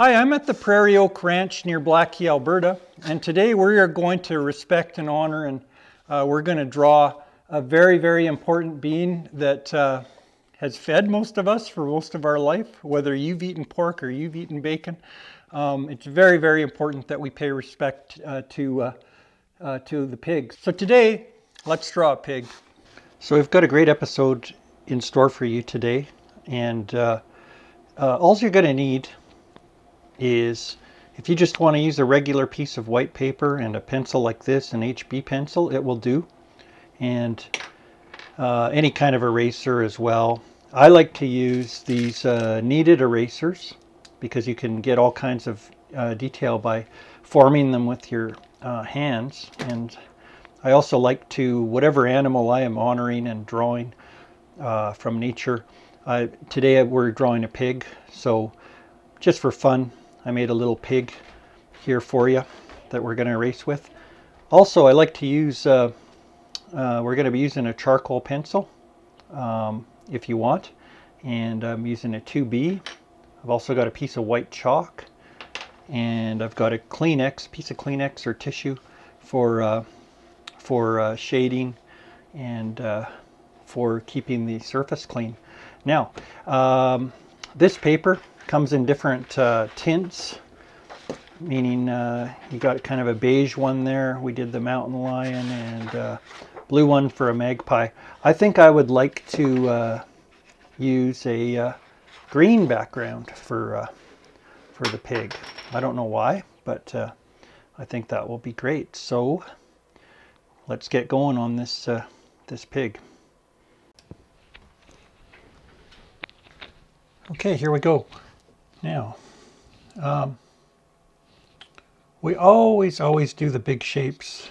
Hi, I'm at the Prairie Oak Ranch near Blackie, Alberta, and today we are going to respect and honor and we're going to draw a very, very important being that has fed most of us for most of our life, whether you've eaten pork or you've eaten bacon. It's very, very important that we pay respect to the pigs. So today, let's draw a pig. So we've got a great episode in store for you today, and all you're going to need is, if you just want to use a regular piece of white paper and a pencil like this, an HB pencil, it will do, and any kind of eraser as well. I like to use these kneaded erasers because you can get all kinds of detail by forming them with your hands. And I also like to, whatever animal I am honoring and drawing from nature. Today we're drawing a pig, so just for fun, I made a little pig here for you that we're going to erase with. Also, I like to use, we're going to be using a charcoal pencil if you want, and I'm using a 2B. I've also got a piece of white chalk, and I've got a Kleenex, piece of Kleenex or tissue for shading and for keeping the surface clean. Now, this paper comes in different tints, meaning you got kind of a beige one there. We did the mountain lion, and blue one for a magpie. I think I would like to use a green background for the pig. I don't know why, but I think that will be great. So let's get going on this this pig. Okay, here we go. Now, we always do the big shapes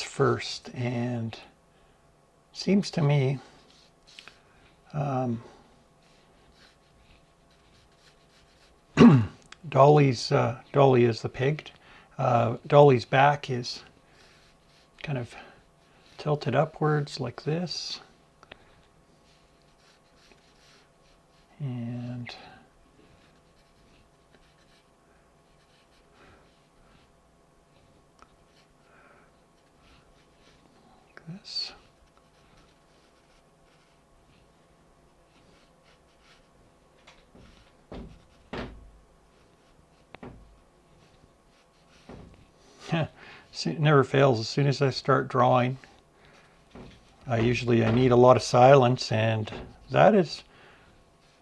first, and seems to me Dolly is the pig. Dolly's back is kind of tilted upwards like this, and this. See, it never fails. As soon as I start drawing, I need a lot of silence, and that is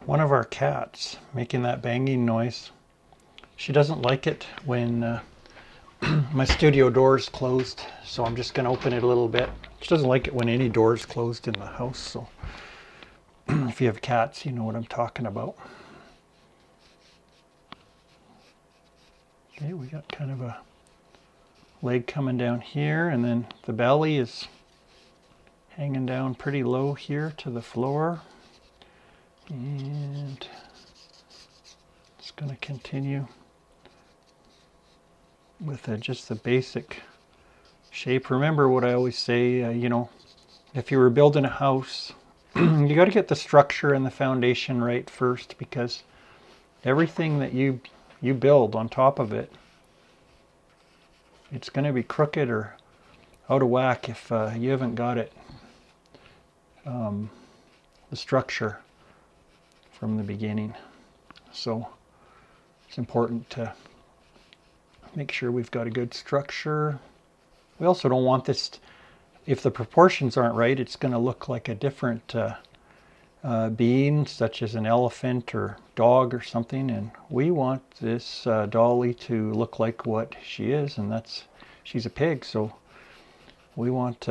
one of our cats making that banging noise. She doesn't like it when my studio door is closed, so I'm just going to open it a little bit. She doesn't like it when any door is closed in the house, so if you have cats, you know what I'm talking about. Okay, we got kind of a leg coming down here, and then the belly is hanging down pretty low here to the floor. And it's going to continue with just the basic shape. Remember what I always say, if you were building a house, you got to get the structure and the foundation right first, because everything that you build on top of it, it's going to be crooked or out of whack if you haven't got it, the structure from the beginning. So it's important to make sure we've got a good structure. We also don't want this, if the proportions aren't right, it's going to look like a different being, such as an elephant or dog or something, and we want this Dolly to look like what she is, and she's a pig, so we want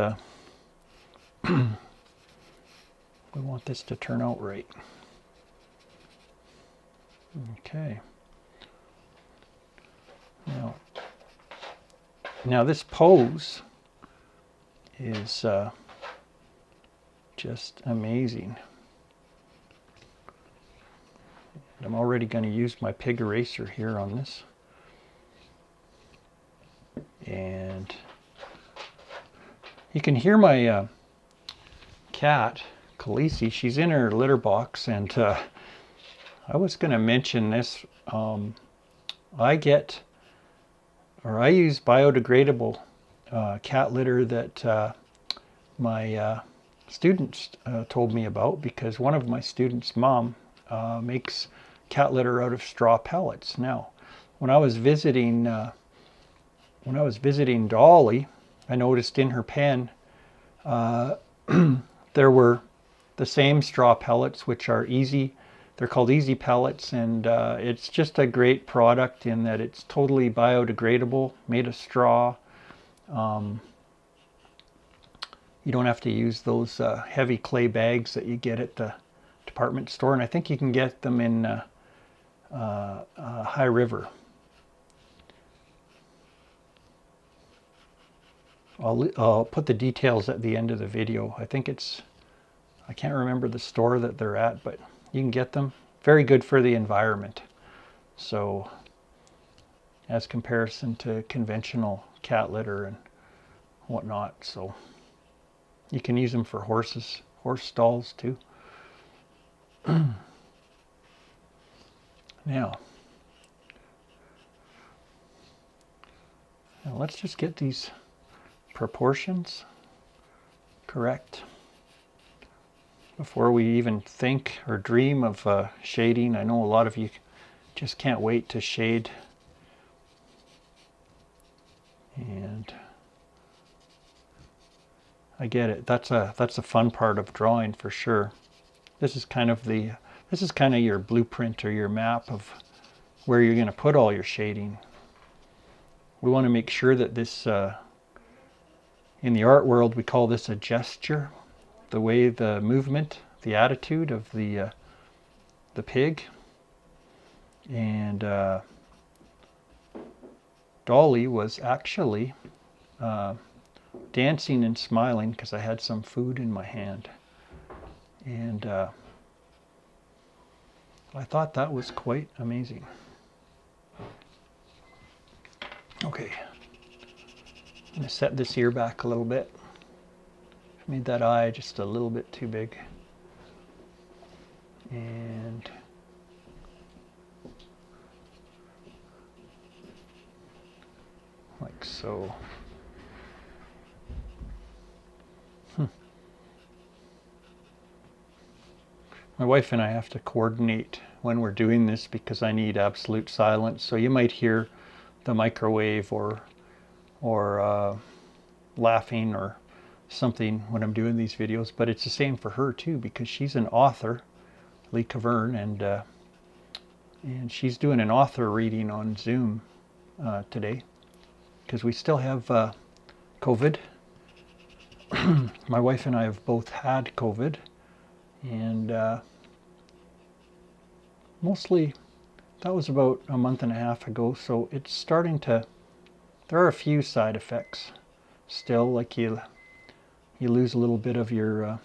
we want this to turn out right. Okay. Now this pose is just amazing. I'm already going to use my pig eraser here on this. And you can hear my cat, Khaleesi. She's in her litter box, and I was going to mention this. I use biodegradable cat litter that my students told me about, because one of my students' mom makes cat litter out of straw pellets. Now, when I was visiting Dolly, I noticed in her pen there were the same straw pellets, which are easy. They're called Easy Pellets, and it's just a great product in that it's totally biodegradable, made of straw. You don't have to use those heavy clay bags that you get at the department store, and I think you can get them in High River. I'll put the details at the end of the video. I can't remember the store that they're at, but you can get them. Very good for the environment. So, as comparison to conventional cat litter and whatnot. So, you can use them for horse stalls too. Now, let's just get these proportions correct before we even think or dream of shading. I know a lot of you just can't wait to shade, and I get it. That's a fun part of drawing for sure. This is kind of your blueprint or your map of where you're going to put all your shading. We want to make sure that this in the art world, we call this a gesture. The way, the movement, the attitude of the pig. And Dolly was actually dancing and smiling because I had some food in my hand. And I thought that was quite amazing. Okay. I'm going to set this ear back a little bit. Made that eye just a little bit too big. And like so. My wife and I have to coordinate when we're doing this because I need absolute silence. So you might hear the microwave or laughing or something when I'm doing these videos, but it's the same for her too, because she's an author, Lee Cavern, and she's doing an author reading on Zoom today because we still have COVID. My wife and I have both had COVID, and mostly that was about a month and a half ago, so it's starting to, there are a few side effects still, like you lose a little bit of your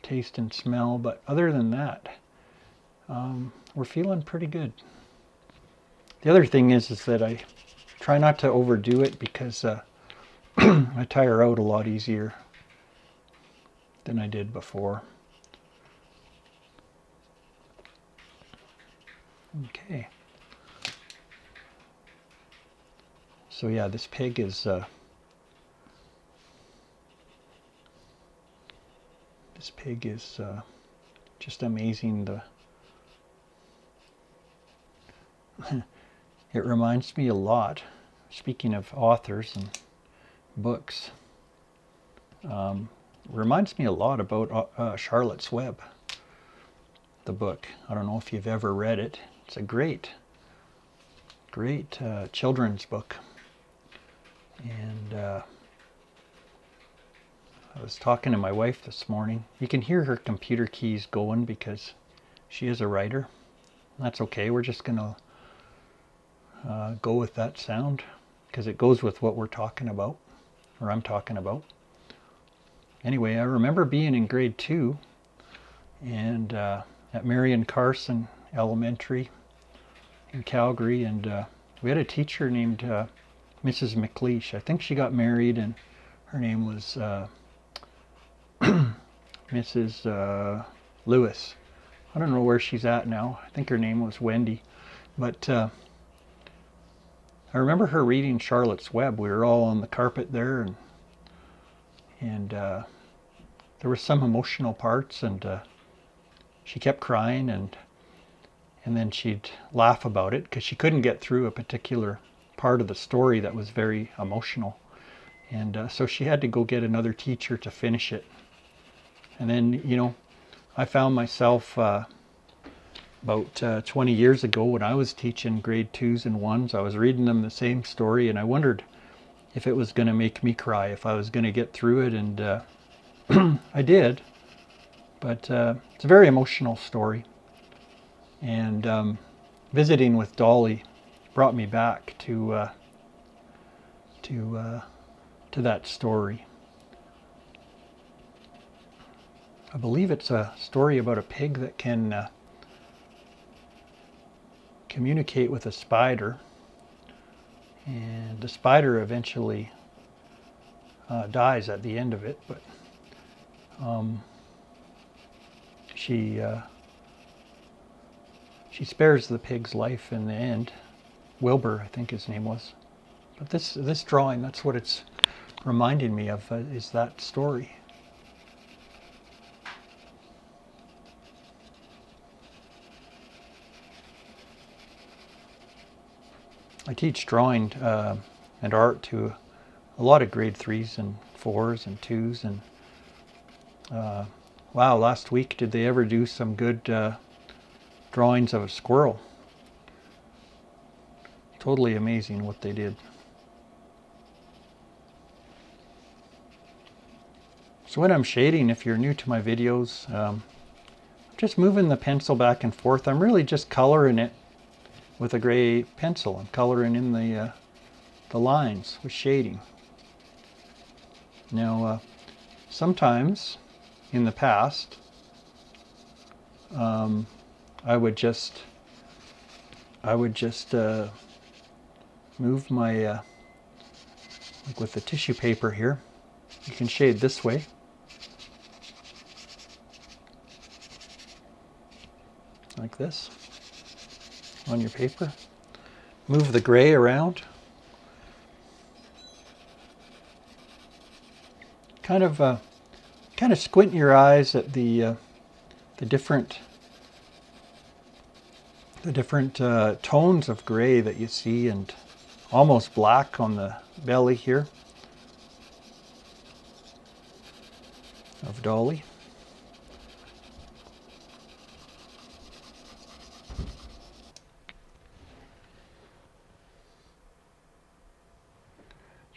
taste and smell, but other than that, we're feeling pretty good. The other thing is that I try not to overdo it because I tire out a lot easier than I did before. Okay. So yeah, this pig is just amazing. It reminds me a lot, speaking of authors and books, reminds me a lot about Charlotte's Web, the book. I don't know if you've ever read it. It's a great children's book. And I was talking to my wife this morning. You can hear her computer keys going because she is a writer. That's okay. We're just going to go with that sound because it goes with what we're talking about, or I'm talking about. Anyway, I remember being in grade 2 and at Marion Carson Elementary in Calgary, and we had a teacher named Mrs. McLeish. I think she got married and her name was Mrs. Lewis. I don't know where she's at now. I think her name was Wendy. But I remember her reading Charlotte's Web. We were all on the carpet there, and there were some emotional parts, and she kept crying, and then she'd laugh about it because she couldn't get through a particular part of the story that was very emotional. And so she had to go get another teacher to finish it. And then, you know, I found myself about 20 years ago when I was teaching grade 2s and 1s, I was reading them the same story, and I wondered if it was going to make me cry, if I was going to get through it, and I did. But it's a very emotional story. And visiting with Dolly brought me back to that story. I believe it's a story about a pig that can communicate with a spider, and the spider eventually dies at the end of it, but she spares the pig's life in the end. Wilbur, I think his name was. But this drawing, that's what it's reminding me of, is that story. I teach drawing and art to a lot of grade 3s and 4s and 2s, and wow, last week did they ever do some good drawings of a squirrel. Totally amazing what they did. So when I'm shading, if you're new to my videos, I'm just moving the pencil back and forth. I'm really just coloring it with a gray pencil. I'm coloring in the lines with shading. Now, sometimes in the past, I would just move my like with the tissue paper here. You can shade this way. Like this on your paper. Move the gray around. Kind of squint your eyes at the different tones of gray that you see, and almost black on the belly here of Dolly.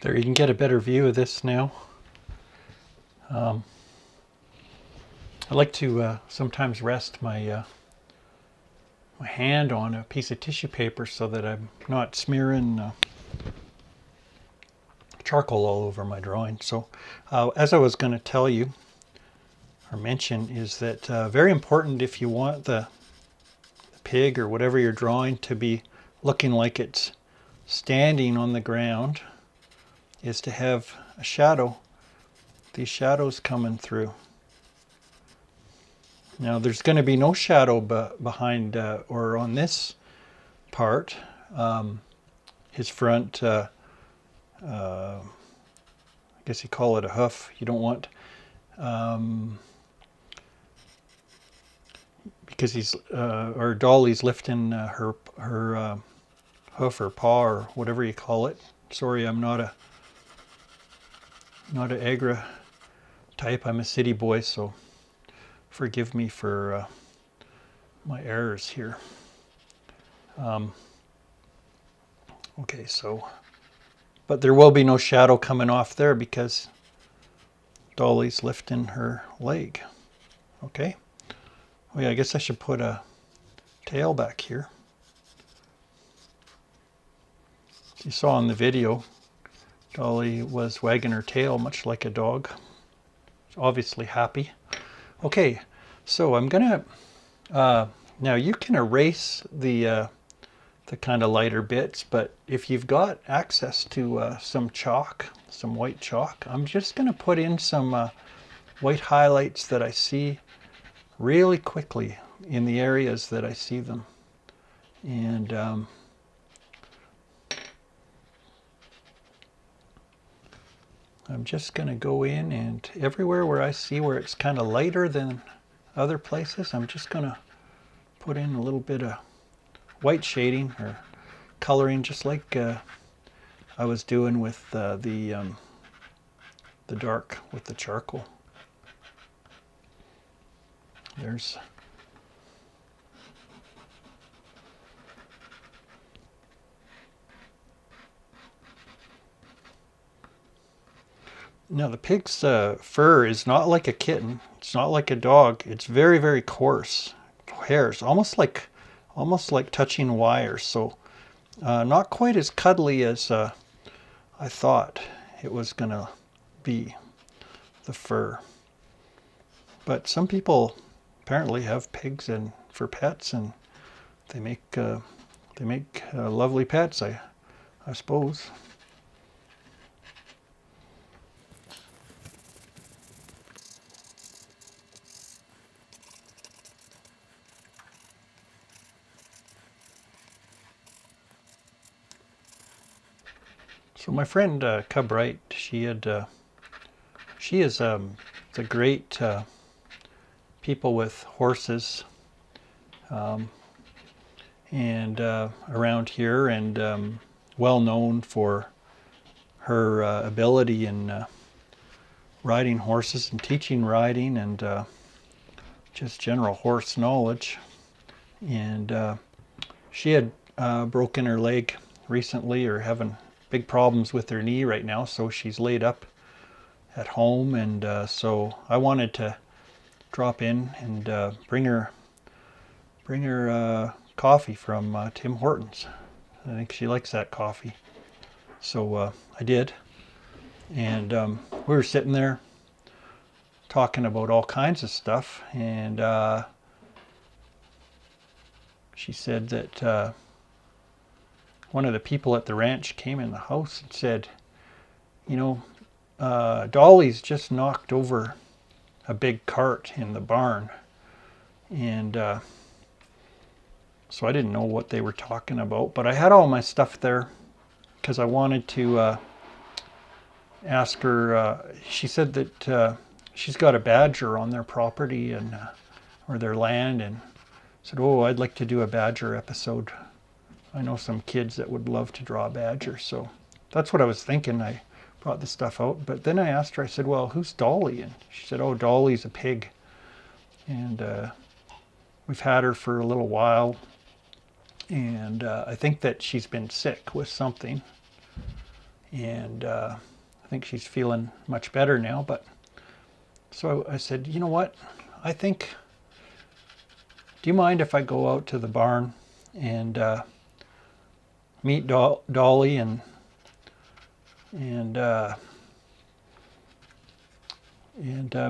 There, you can get a better view of this now. I like to sometimes rest my my hand on a piece of tissue paper so that I'm not smearing charcoal all over my drawing. So as I was going to tell you or mention, is that very important if you want the pig or whatever you're drawing to be looking like it's standing on the ground, is to have a shadow, these shadows coming through. Now there's going to be no shadow behind or on this part, his front, I guess you call it a hoof. You don't want, because he's, or Dolly's lifting her hoof or paw or whatever you call it. Sorry, I'm not an agra type. I'm a city boy, so forgive me for my errors here. Okay, so, but there will be no shadow coming off there because Dolly's lifting her leg. Okay. Oh yeah, I guess I should put a tail back here. You saw in the video, Dolly was wagging her tail much like a dog. She's obviously happy. Okay, so I'm gonna, now you can erase the kind of lighter bits, but if you've got access to some chalk, some white chalk, I'm just gonna put in some white highlights that I see really quickly in the areas that I see them. And I'm just going to go in, and everywhere where I see where it's kind of lighter than other places, I'm just going to put in a little bit of white shading or coloring, just like I was doing with the dark with the charcoal. There's now the pig's fur is not like a kitten. It's not like a dog. It's very, very coarse hairs, almost like touching wires. So not quite as cuddly as I thought it was gonna be, the fur. But some people apparently have pigs and for pets, and they make lovely pets, I suppose. So my friend Cub Wright, she is the great people with horses and around here, and well known for her ability in riding horses and teaching riding, and just general horse knowledge. And she had broken her leg recently, or having big problems with her knee right now, so she's laid up at home. And so I wanted to drop in and bring her coffee from Tim Hortons. I think she likes that coffee, so I did. And we were sitting there talking about all kinds of stuff, and she said that one of the people at the ranch came in the house and said, you know, Dolly's just knocked over a big cart in the barn. And so I didn't know what they were talking about, but I had all my stuff there because I wanted to ask her. She said that she's got a badger on their property and or their land, and said, oh, I'd like to do a badger episode. I know some kids that would love to draw a badger. So that's what I was thinking. I brought the stuff out, but then I asked her, I said, well, who's Dolly? And she said, oh, Dolly's a pig, and we've had her for a little while, and I think that she's been sick with something, and I think she's feeling much better now. But so I said, you know what, I think, do you mind if I go out to the barn and meet Dolly, and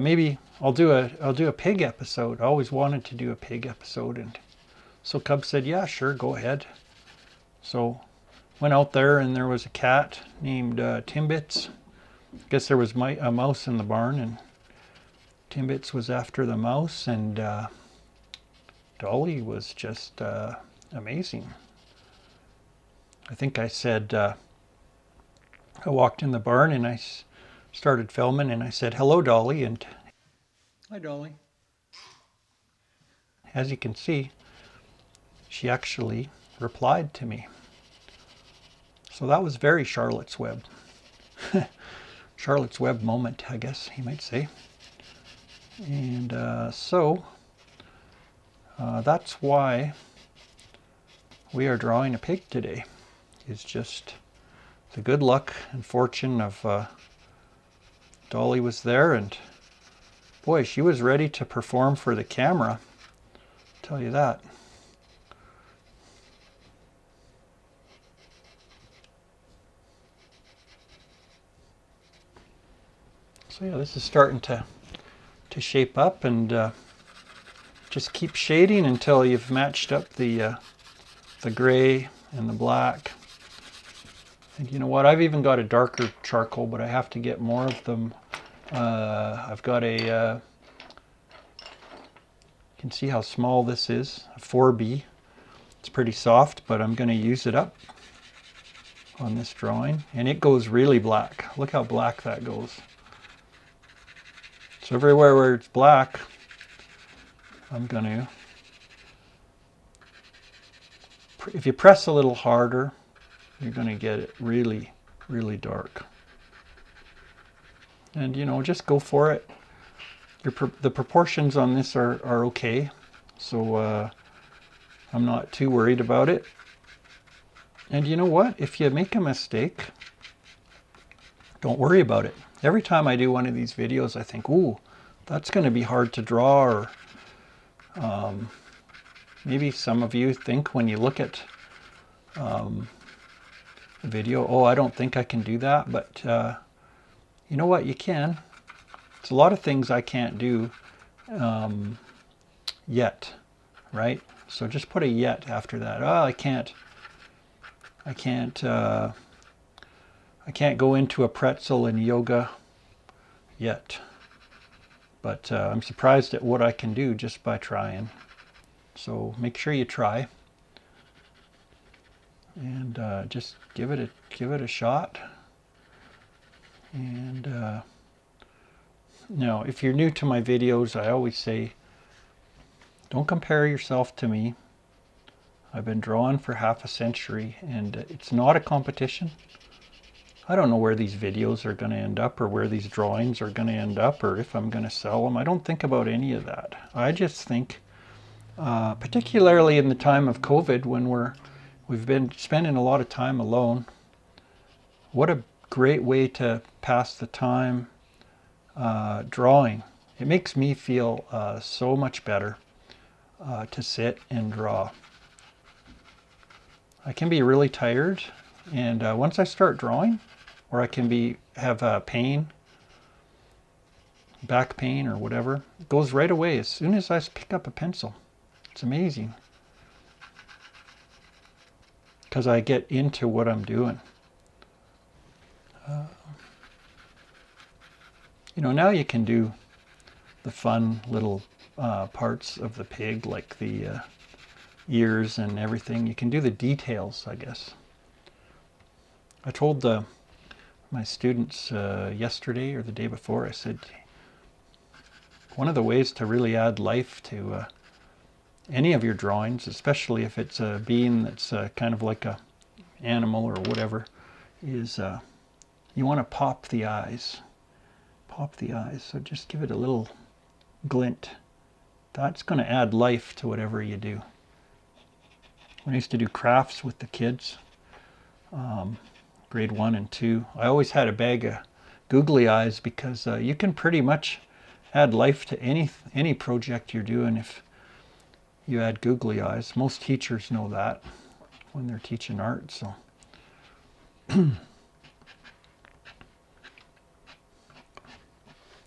maybe I'll do a pig episode. I always wanted to do a pig episode. And so Cub said, yeah, sure, go ahead. So went out there, and there was a cat named Timbits. I guess there was a mouse in the barn, and Timbits was after the mouse, and Dolly was just amazing. I think I said, I walked in the barn and I started filming, and I said, hello, Dolly. And hi, Dolly. As you can see, she actually replied to me. So that was very Charlotte's Web. Charlotte's Web moment, I guess you might say. And so that's why we are drawing a pig today. It's just the good luck and fortune of Dolly was there, and boy, she was ready to perform for the camera, I'll tell you that. So yeah, this is starting to shape up, and just keep shading until you've matched up the gray and the black. And you know what, I've even got a darker charcoal, but I have to get more of them. I've got a You can see how small this is, a 4B. It's pretty soft, but I'm going to use it up on this drawing. And it goes really black. Look how black that goes. So everywhere where it's black, I'm going to, if you press a little harder, you're going to get it really, really dark. And you know, just go for it. The proportions on this are okay. So I'm not too worried about it. And you know what? If you make a mistake, don't worry about it. Every time I do one of these videos, I think, ooh, that's going to be hard to draw. Or maybe some of you think when you look at a video, oh, I don't think I can do that. But you know what? You can. It's a lot of things I can't do yet, right? So just put a yet after that. Oh, I can't go into a pretzel in yoga yet. But I'm surprised at what I can do just by trying. So make sure you try. And just give it a shot. And now, if you're new to my videos, I always say, don't compare yourself to me. I've been drawing for half a century, and it's not a competition. I don't know where these videos are going to end up, or where these drawings are going to end up, or if I'm going to sell them. I don't think about any of that. I just think, particularly in the time of COVID, when we've been spending a lot of time alone, what a great way to pass the time drawing. It makes me feel so much better to sit and draw. I can be really tired, and once I start drawing, or I can have pain, back pain or whatever, it goes right away as soon as I pick up a pencil. It's amazing, because I get into what I'm doing. You know, now you can do the fun little parts of the pig, like the ears and everything. You can do the details, I guess. I told my students yesterday or the day before, I said, one of the ways to really add life to any of your drawings, especially if it's a being that's kind of like a animal or whatever, is you want to pop the eyes. Pop the eyes. So just give it a little glint. That's going to add life to whatever you do. When I used to do crafts with the kids, grade 1 and 2, I always had a bag of googly eyes, because you can pretty much add life to any project you're doing if you add googly eyes. Most teachers know that when they're teaching art. So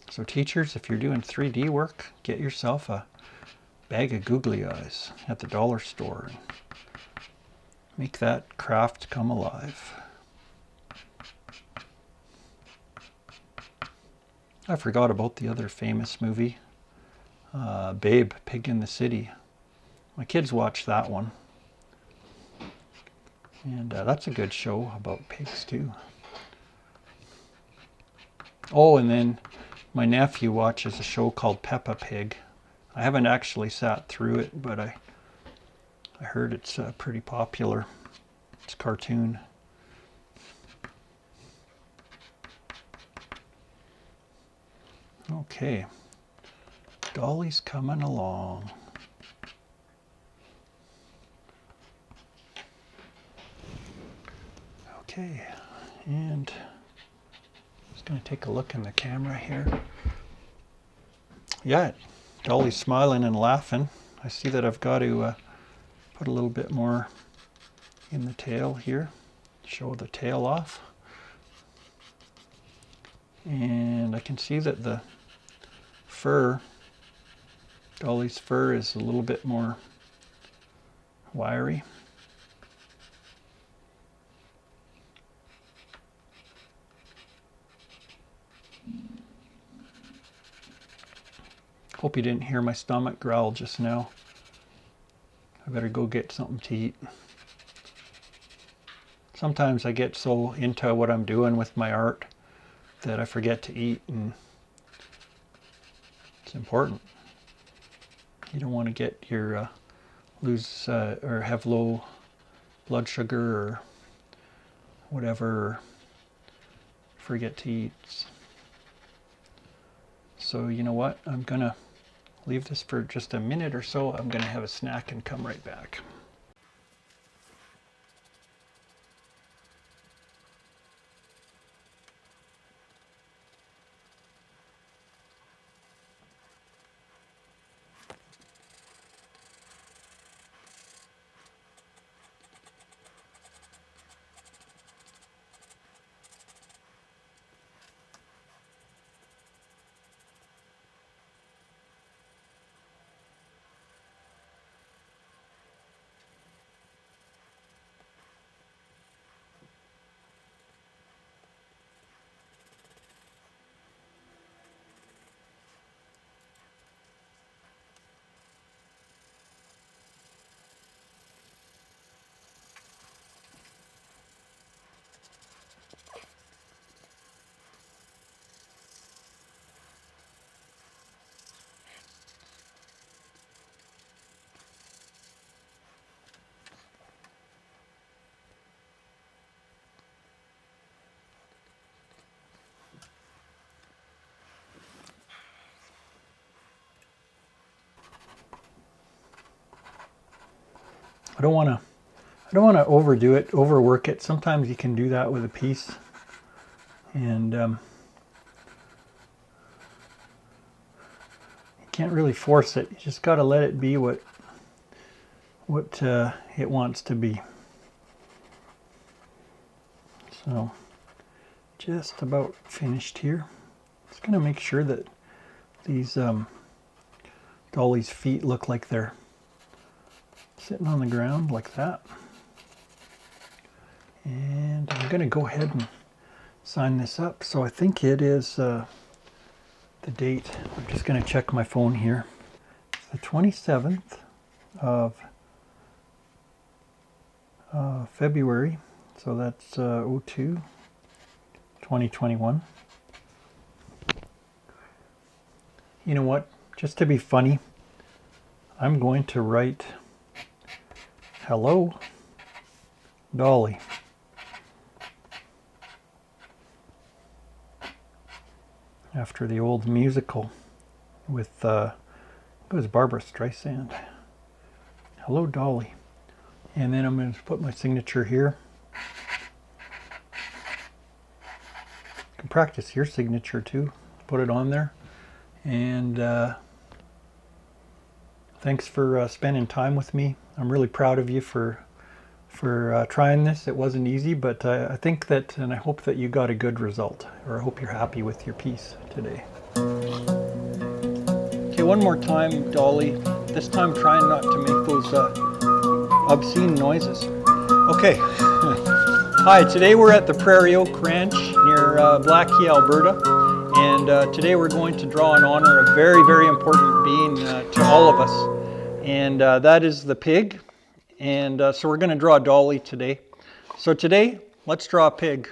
so teachers, if you're doing 3D work, get yourself a bag of googly eyes at the dollar store and make that craft come alive. I forgot about the other famous movie, Babe, Pig in the City. My kids watch that one. And that's a good show about pigs too. Oh, and then my nephew watches a show called Peppa Pig. I haven't actually sat through it, but I heard it's pretty popular. It's a cartoon. Okay, Dolly's coming along. Okay, and just going to take a look in the camera here. Yeah, Dolly's smiling and laughing. I see that I've got to put a little bit more in the tail here, show the tail off. And I can see that the fur, Dolly's fur, is a little bit more wiry. Hope you didn't hear my stomach growl just now. I better go get something to eat. Sometimes I get so into what I'm doing with my art that I forget to eat, and it's important. You don't want to get your lose or have low blood sugar or whatever, or forget to eat. So you know what? I'm gonna leave this for just a minute or so. I'm gonna have a snack and come right back. I don't want to overdo it, overwork it. Sometimes you can do that with a piece, and you can't really force it. You just got to let it be what it wants to be. So just about finished here. Just gonna make sure that these Dolly's feet look like they're sitting on the ground like that. And I'm going to go ahead and sign this up. So I think it is the date. I'm just going to check my phone here. It's the 27th of February. So that's 2021. You know what? Just to be funny, I'm going to write "Hello, Dolly." After the old musical with, it was Barbara Streisand. "Hello, Dolly." And then I'm going to put my signature here. You can practice your signature too. Put it on there. And thanks for spending time with me. I'm really proud of you for trying this. It wasn't easy, but I think that, and I hope that you got a good result, or I hope you're happy with your piece today. Okay, one more time, Dolly. This time trying not to make those obscene noises. Okay. Hi, today we're at the Prairie Oak Ranch near Blackie, Alberta. And today we're going to draw and honor a very, very important being to all of us. And that is the pig. And so we're going to draw Dolly today. So today, let's draw a pig.